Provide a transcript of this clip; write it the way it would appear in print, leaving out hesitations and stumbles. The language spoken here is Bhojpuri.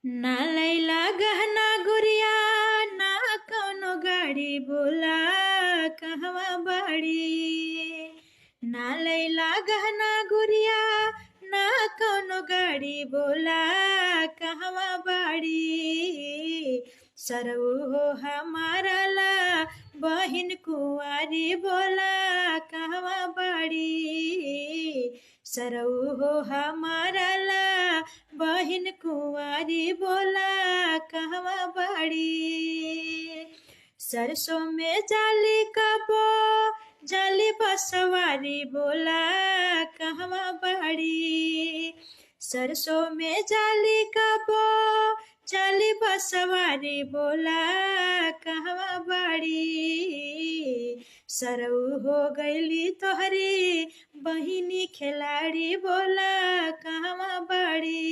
ना लैला गहना गुड़िया ना कौनो गाड़ी बोला कहवा बाड़ी। ना लैला गहना गुड़िया ना कौनो गाड़ी बोला कहवा बाड़ी। सरऊ हो हमारा ला बहिन कुंवारी बोला कहवा बाड़ी। सरऊ हो हमारा ला बहिन कुंवारी बोला कहवा बाड़ी। सरसों में जाली कबो जाली बसवारी बोला कहवा बाड़ी। सरसों में जाली कबो जाली बसवारी बोला कहवा बाड़ी। सरऊ हो गईली तोहरी बहिनी खिलाड़ी बोला कहवा बाड़ी।